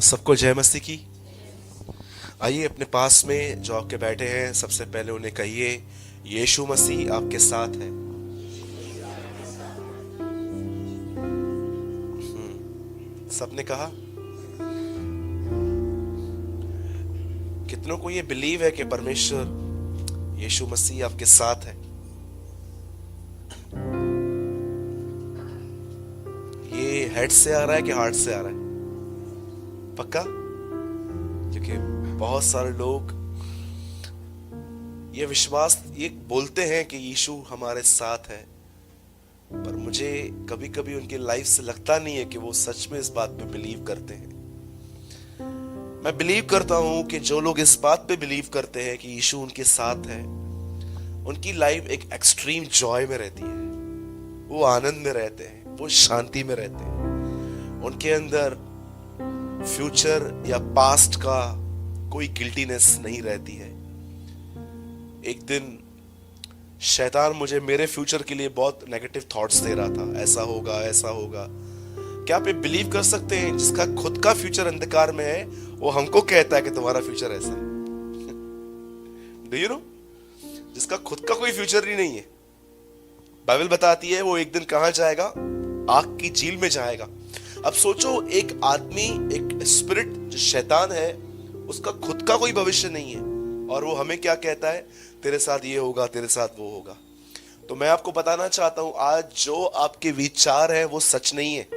सबको जय मसीह की। आइए अपने पास में जो आपके बैठे हैं सबसे पहले उन्हें कहिए, यीशु मसीह आपके साथ है। सबने कहा। कितनों को ये बिलीव है कि परमेश्वर यीशु मसीह आपके साथ है? ये हेड से आ रहा है कि हार्ट से आ रहा है? पक्का? क्योंकि बहुत सारे लोग ये विश्वास ये बोलते हैं कि यीशु हमारे साथ है, पर मुझे कभी कभी उनकी लाइफ से लगता नहीं है कि वो सच में इस बात पे बिलीव करते हैं। मैं बिलीव करता हूं कि जो लोग इस बात पे बिलीव करते हैं कि यीशु उनके साथ है, उनकी लाइफ एक एक्सट्रीम जॉय में रहती है, वो आनंद में रहते हैं, वो शांति में रहते हैं। उनके अंदर फ्यूचर या पास्ट का कोई गिल्टीनेस नहीं रहती है। एक दिन शैतान मुझे मेरे फ्यूचर के लिए बहुत नेगेटिव थॉट्स दे रहा था, ऐसा होगा ऐसा होगा। क्या आप ये बिलीव कर सकते हैं, जिसका खुद का फ्यूचर अंधकार में है वो हमको कहता है कि तुम्हारा फ्यूचर ऐसा है? Do you know? जिसका खुद का कोई फ्यूचर ही नहीं है, बाइबल बताती है वो एक दिन कहां जाएगा? आग की झील में जाएगा। अब सोचो, एक आदमी, एक स्पिरिट जो शैतान है, उसका खुद का कोई भविष्य नहीं है, और वो हमें क्या कहता है? तेरे साथ ये होगा, तेरे साथ वो होगा। तो मैं आपको बताना चाहता हूं, आज जो आपके विचार है वो सच नहीं है,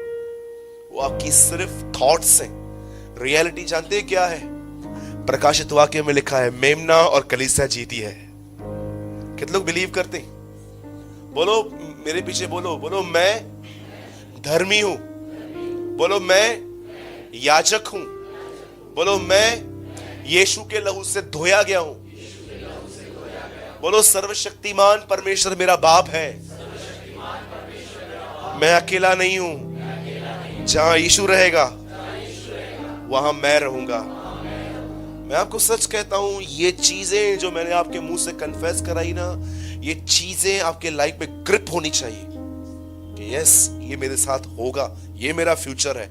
वो आपकी सिर्फ थॉट्स हैं। रियलिटी जानते हैं क्या है? प्रकाशित वाक्य में लिखा है, मेमना और कलीसिया जीती है। कितने लोग बिलीव करते हैं? बोलो मेरे पीछे, बोलो बोलो, मैं धर्मी हूं। बोलो मैं याजक हूं। बोलो मैं यीशु के लहू से धोया गया हूं। बोलो सर्वशक्तिमान परमेश्वर मेरा बाप है। मैं अकेला नहीं हूं। जहां यीशु रहेगा वहां मैं रहूंगा। मैं आपको सच कहता हूं, ये चीजें जो मैंने आपके मुंह से कन्फेस कराई ना, ये चीजें आपके लाइफ में ग्रिप होनी चाहिए कि यस, ये मेरे साथ होगा, ये मेरा फ्यूचर है।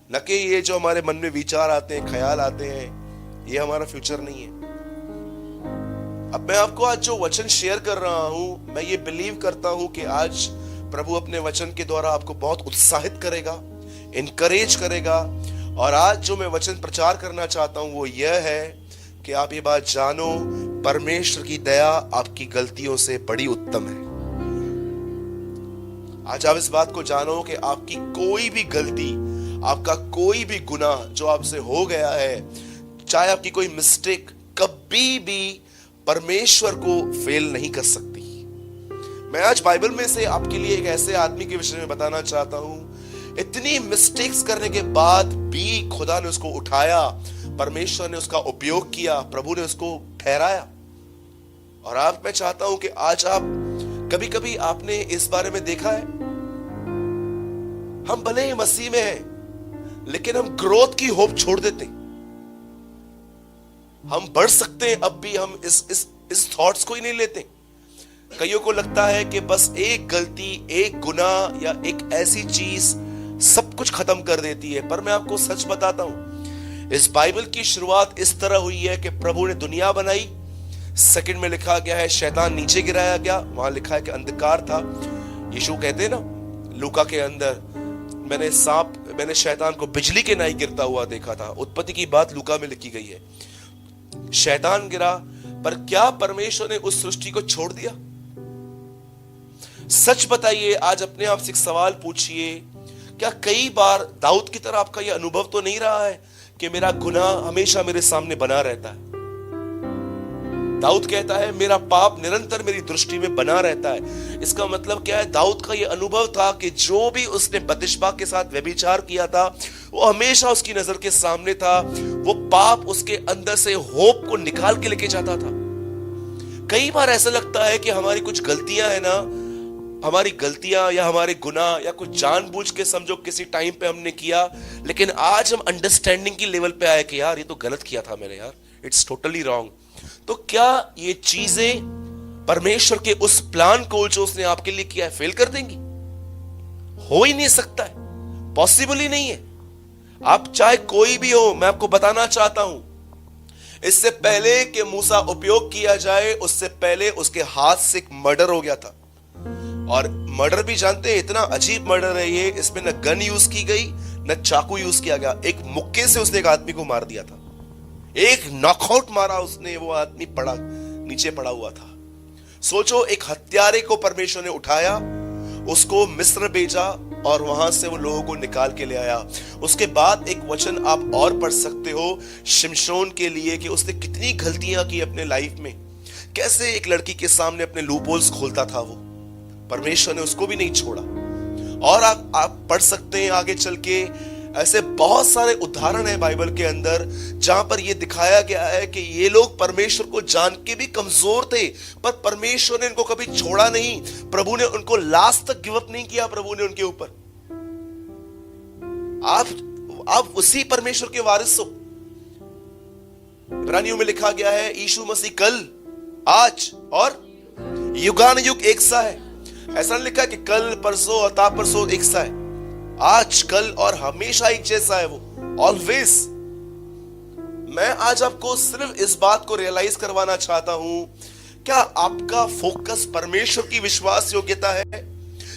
न कि ये जो हमारे मन में विचार आते हैं, ख्याल आते हैं, ये हमारा फ्यूचर नहीं है। अब मैं आपको आज जो वचन शेयर कर रहा हूं, मैं ये बिलीव करता हूं कि आज प्रभु अपने वचन के द्वारा आपको बहुत उत्साहित करेगा, इनकरेज करेगा। और आज जो मैं वचन प्रचार करना चाहता हूं वो यह है कि आप ये बात जानो, परमेश्वर की दया आपकी गलतियों से बड़ी उत्तम है। आज आप इस बात को जानो कि आपकी कोई भी गलती, आपका कोई भी गुनाह जो आपसे हो गया है, चाहे आपकी कोई मिस्टेक, कभी भी परमेश्वर को फेल नहीं कर सकती। मैं आज बाइबल में से आपके लिए एक ऐसे आदमी के विषय में बताना चाहता हूं, इतनी मिस्टेक्स करने के बाद भी खुदा ने उसको उठाया, परमेश्वर ने उसका उपयोग किया, प्रभु ने उसको ठहराया। और आप, मैं चाहता हूं कि आज आप, कभी कभी आपने इस बारे में देखा है, हम भले ही मसीह में हैं, लेकिन हम ग्रोथ की होप छोड़ देते हैं। हम बढ़ सकते हैं, अब भी हम इस थॉट्स को ही नहीं लेते। कईयों को लगता है कि बस एक गलती, एक गुनाह या एक ऐसी चीज सब कुछ खत्म कर देती है। पर मैं आपको सच बताता हूं, इस बाइबल की शुरुआत इस तरह हुई है कि प्रभु ने दुनिया बनाई। सेकंड में लिखा गया है शैतान नीचे गिराया गया, वहां लिखा है कि अंधकार था। यीशु कहते हैं ना लूका के अंदर, मैंने शैतान को बिजली के नाई गिरता हुआ देखा था। उत्पत्ति की बात लूका में लिखी गई है। शैतान गिरा, पर क्या परमेश्वर ने उस सृष्टि को छोड़ दिया? सच बताइए, आज अपने आप से एक सवाल पूछिए, क्या कई बार दाऊद की तरह आपका यह अनुभव तो नहीं रहा है कि मेरा गुनाह हमेशा मेरे सामने बना रहता है? दाऊद कहता है मेरा पाप निरंतर मेरी दृष्टि में बना रहता है। इसका मतलब क्या है? दाऊद का यह अनुभव था कि जो भी उसने बतिशबा के साथ व्यभिचार किया था, वो हमेशा उसकी नजर के सामने था। वो पाप उसके अंदर से होप को निकाल के लेके जाता था। कई बार ऐसा लगता है कि हमारी कुछ गलतियां है ना, हमारी गलतियां या हमारे गुनाह या कुछ जानबूझ के समझो किसी टाइम पे हमने किया, लेकिन आज हम अंडरस्टैंडिंग की लेवल पे आए कि यार ये तो गलत किया था मैंने, यार इट्स टोटली रॉन्ग। तो क्या ये चीजें परमेश्वर के उस प्लान को जो उसने आपके लिए किया है फेल कर देंगी? हो ही नहीं सकता है, पॉसिबल ही नहीं है। आप चाहे कोई भी हो, मैं आपको बताना चाहता हूं, इससे पहले कि मूसा उपयोग किया जाए, उससे पहले उसके हाथ से एक मर्डर हो गया था। और मर्डर भी जानते हैं, इतना अजीब मर्डर है ये, इसमें न गन यूज की गई न चाकू यूज किया गया। एक मुक्के से उसने एक आदमी को मार दिया था, एक नॉकआउट मारा उसने, वो आदमी पड़ा नीचे पड़ा हुआ था। सोचो, एक हत्यारे को परमेश्वर ने उठाया, उसको मिस्र भेजा और वहां से वो लोगों को निकाल के ले आया। उसके बाद एक वचन आप और पढ़ सकते हो शिमशोन के लिए कि उसने कितनी गलतियां की अपने लाइफ में, कैसे एक लड़की के सामने अपने लूपहोल्स खोलता था वो, परमेश्वर ने उसको भी नहीं छोड़ा। और आप पढ़ सकते हैं आगे चल के, ऐसे बहुत सारे उदाहरण है बाइबल के अंदर जहां पर यह दिखाया गया है कि ये लोग परमेश्वर को जान के भी कमजोर थे, पर परमेश्वर ने इनको कभी छोड़ा नहीं। प्रभु ने उनको लास्ट तक गिव अप नहीं किया, प्रभु ने उनके ऊपर। आप उसी परमेश्वर के वारिस हो। इब्रानियों में लिखा गया है यीशु मसीह कल, आज और युगानुयुग एक सा है। ऐसा नहीं लिखा कि कल, परसों और ता परसों एक सा है, आज, कल और हमेशा एक जैसा है वो, ऑलवेज। मैं आज आपको सिर्फ इस बात को रियलाइज करवाना चाहता हूं, क्या आपका फोकस परमेश्वर की विश्वास योग्यता है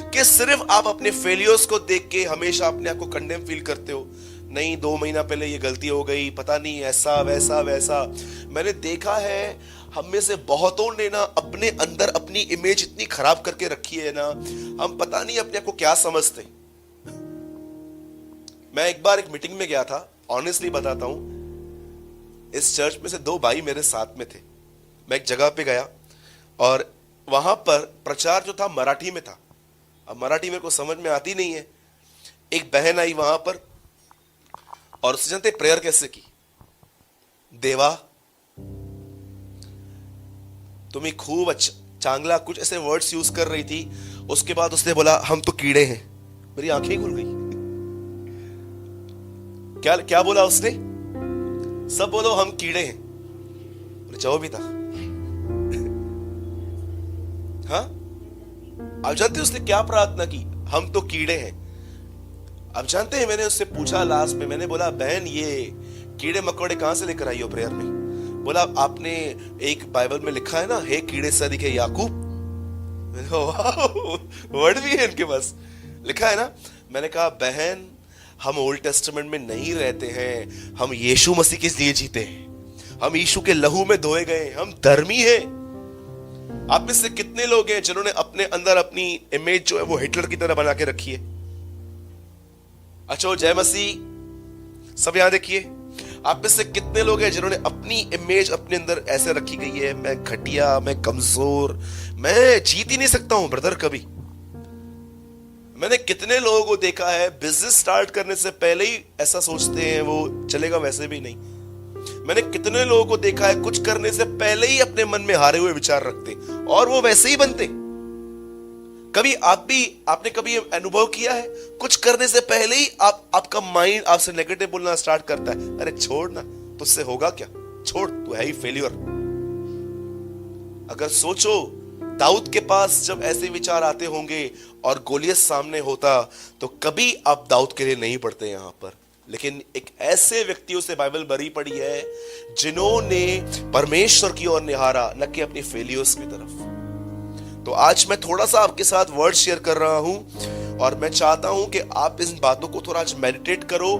कि सिर्फ आप अपने फेलियर्स को देख के हमेशा अपने आप को कंडेम फील करते हो? नहीं, 2 महीना पहले ये गलती हो गई, पता नहीं ऐसा वैसा वैसा। मैंने देखा है हम में से बहुतों ने ना अपने अंदर अपनी इमेज इतनी खराब करके रखी है ना, हम पता नहीं अपने आप को क्या समझते। मैं एक बार एक मीटिंग में गया था, ऑनेस्टली बताता हूं, इस चर्च में से 2 भाई मेरे साथ में थे। मैं एक जगह पे गया और वहां पर प्रचार जो था मराठी में था। अब मराठी मेरे को समझ में आती नहीं है। एक बहन आई वहां पर और उससे जानते प्रेयर कैसे की, देवा तुम्हें खूब अच्छा चांगला, कुछ ऐसे वर्ड्स यूज कर रही थी। उसके बाद उसने बोला हम तो कीड़े हैं। मेरी आंखें खुल गई। क्या क्या बोला उसने? सब बोलो हम कीड़े हैं। जवाब भी था। हाँ, आप जानते हैं उसने क्या प्रार्थना की? हम तो कीड़े हैं। आप जानते हैं मैंने उससे पूछा लास्ट में, मैंने बोला बहन ये कीड़े मकोड़े कहां से लेकर आई हो प्रेयर में? बोला आपने एक बाइबल में लिखा है ना, हे कीड़े से अधिक है याकूब। वर्ड भी है इनके पास, लिखा है ना। मैंने कहा बहन हम ओल्ड टेस्टामेंट में नहीं रहते हैं, हम यीशु मसीह के लिए जीते हैं, हम यीशु के लहू में धोए गए, हम धर्मी हैं। आप में से कितने लोग हैं जिन्होंने अपने अंदर अपनी इमेज जो है वो हिटलर की तरह बना के रखी है? अच्छा, जय मसीह। सब यहां देखिए, आप में से कितने लोग हैं जिन्होंने अपनी इमेज अपने अंदर ऐसे रखी गई है, मैं घटिया, मैं कमजोर, मैं जीत ही नहीं सकता हूं ब्रदर कभी। मैंने कितने लोगों को देखा है बिजनेस स्टार्ट करने से पहले ही ऐसा सोचते हैं वो चलेगा वैसे भी नहीं। मैंने कितने लोगों को देखा है कुछ करने से पहले ही अपने मन में हारे हुए विचार रखते और वो वैसे ही बनते। कभी आपने कभी अनुभव किया है कुछ करने से पहले ही आपका माइंड आपसे नेगेटिव बोलना स्टार्ट करता है, अरे छोड़ ना, तुझसे होगा क्या, छोड़, तू है ही फेलियर। अगर सोचो दाऊद के पास जब ऐसे विचार आते होंगे और गोलियत सामने होता तो कभी आप दाऊद के लिए नहीं पढ़ते यहां पर। लेकिन एक ऐसे व्यक्तियों से बाइबल भरी पड़ी है जिन्होंने परमेश्वर की ओर निहारा, न कि अपनी फेलियर्स की तरफ। तो आज मैं थोड़ा सा आपके साथ वर्ड शेयर कर रहा हूं और मैं चाहता हूं कि आप इन बातों को थोड़ा आज मेडिटेट करो।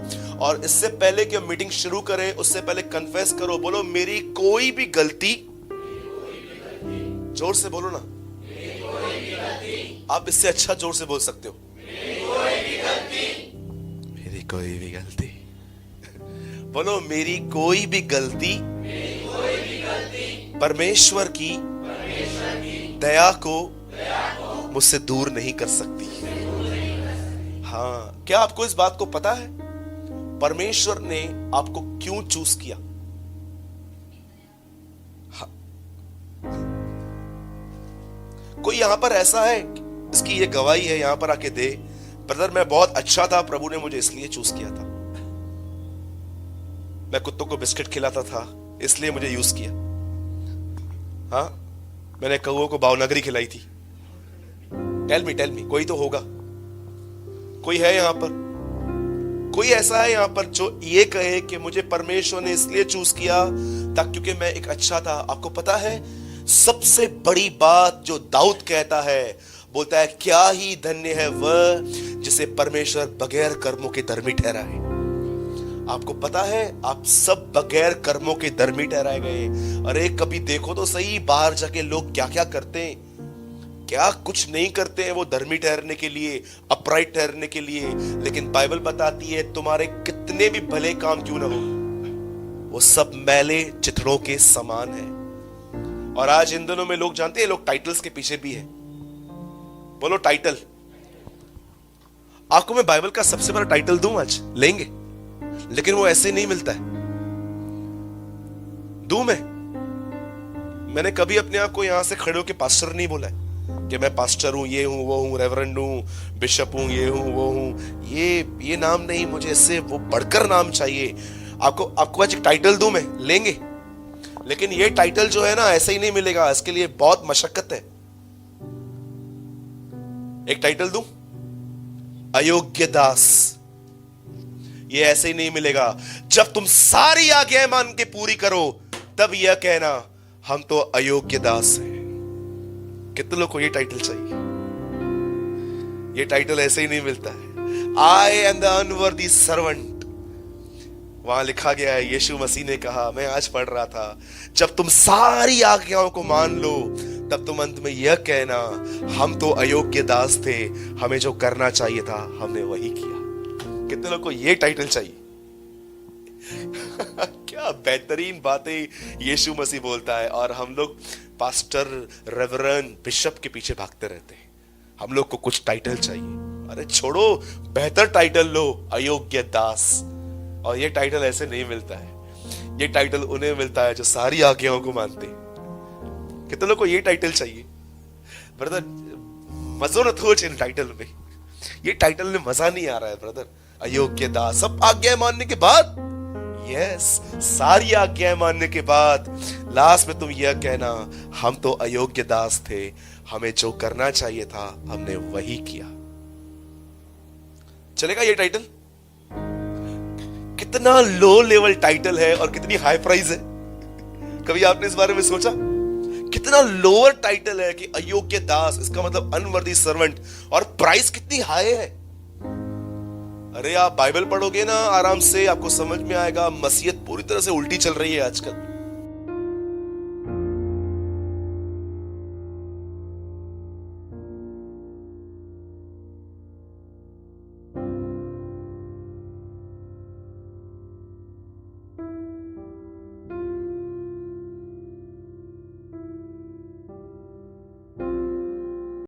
और इससे पहले कि हम मीटिंग शुरू करें उससे पहले कन्फेस करो, बोलो मेरी कोई भी गलती, जोर से बोलो ना, आप इससे अच्छा जोर से बोल सकते हो, मेरी कोई भी गलती। बोलो मेरी कोई भी गलती परमेश्वर की दया को मुझसे दूर नहीं कर सकती। हाँ, क्या आपको इस बात को पता है परमेश्वर ने आपको क्यों चूज किया? हाँ। कोई यहां पर ऐसा है इसकी ये गवाही है, यहां पर आके दे, ब्रदर मैं बहुत अच्छा था, प्रभु ने मुझे इसलिए चूज किया था, मैं कुत्तों को बिस्किट खिलाता था इसलिए मुझे यूज किया, हाँ मैंने कौओं को भावनगरी खिलाई थी। टेल मी कोई तो होगा, कोई है यहां पर, कोई ऐसा है यहां पर जो ये कहे कि मुझे परमेश्वर ने इसलिए चूज किया ताकि क्योंकि मैं एक अच्छा था? आपको पता है सबसे बड़ी बात जो दाऊद कहता है, बोलता है क्या ही धन्य है वह जिसे परमेश्वर बगैर कर्मों के धर्मी ठहराए। आपको पता है आप सब बगैर कर्मों के धर्मी ठहराए गए। अरे कभी देखो तो सही, बाहर जाके लोग क्या क्या करते हैं, क्या कुछ नहीं करते हैं वो धर्मी ठहरने के लिए, अपराइट ठहरने के लिए। लेकिन बाइबल बताती है तुम्हारे कितने भी भले काम क्यों ना हो, वो सब मैले चिथड़ों के समान है। और आज इन दिनों में लोग जानते हैं, लोग टाइटल्स के पीछे भी है। बोलो टाइटल। आपको मैं बाइबल का सबसे बड़ा टाइटल दूं आज, लेंगे? लेकिन वो ऐसे नहीं मिलता है। दूं मैंने कभी अपने आप को यहां से खड़े होकर पास्टर नहीं बोला है कि मैं पास्टर हूं, ये हूं, वो हूं, रेवरेंड हूं, बिशप हूं, ये हूं, वो हूं। ये नाम नहीं, मुझे इससे वो बढ़कर नाम चाहिए। आपको आज एक टाइटल दूं मैं, लेंगे? लेकिन ये टाइटल जो है ना ऐसे ही नहीं मिलेगा, इसके लिए बहुत मशक्कत है। एक टाइटल दूं, अयोग्य दास। ये ऐसे ही नहीं मिलेगा। जब तुम सारी आज्ञाएं मान के पूरी करो तब यह कहना हम तो अयोग्य दास हैं। कितने लोग को ये टाइटल चाहिए? ये टाइटल ऐसे ही नहीं मिलता है। I am the unworthy servant. वहां लिखा गया है, यीशु मसीह ने कहा, मैं आज पढ़ रहा था, जब तुम सारी आज्ञाओं को मान लो तब तुम अंत में यह कहना हम तो अयोग्य दास थे, हमें जो करना चाहिए था हमने वही किया। कितने लोग को ये टाइटल चाहिए? क्या बेहतरीन बातें यीशु मसीह बोलता है, और हम लोग पास्टर, रेवरेंड, बिशप के पीछे भागते रहते हैं। हम लोग को कुछ टाइटल चाहिए। अरे छोड़ो, बेहतर टाइटल लो, अयोग्य दास। और ये टाइटल ऐसे नहीं मिलता है। ये टाइटल उन्हें मिलता है जो सारी आज्ञाओं को मानते हैं। कितने लोग को ये टाइटल चाहिए? ब्रदर मजो न थोच इन टाइटल में। ये टाइटल में मजा नहीं आ रहा है ब्रदर। अयोग्य दास, सब आज्ञाएं मानने के बाद, यस, सारी आज्ञाएं मानने के बाद लास्ट में तुम यह कहना हम तो अयोग्य दास थे, हमें जो करना चाहिए था हमने वही किया। चलेगा ये टाइटल? कितना लो लेवल टाइटल है और कितनी हाई प्राइस है। कभी आपने इस बारे में सोचा? कितना लोअर टाइटल है कि अयोग्य दास, इसका मतलब अनवर्दी सर्वेंट, और प्राइस कितनी हाई है। अरे आप बाइबल पढ़ोगे ना आराम से, आपको समझ में आएगा मसीहत पूरी तरह से उल्टी चल रही है आजकल।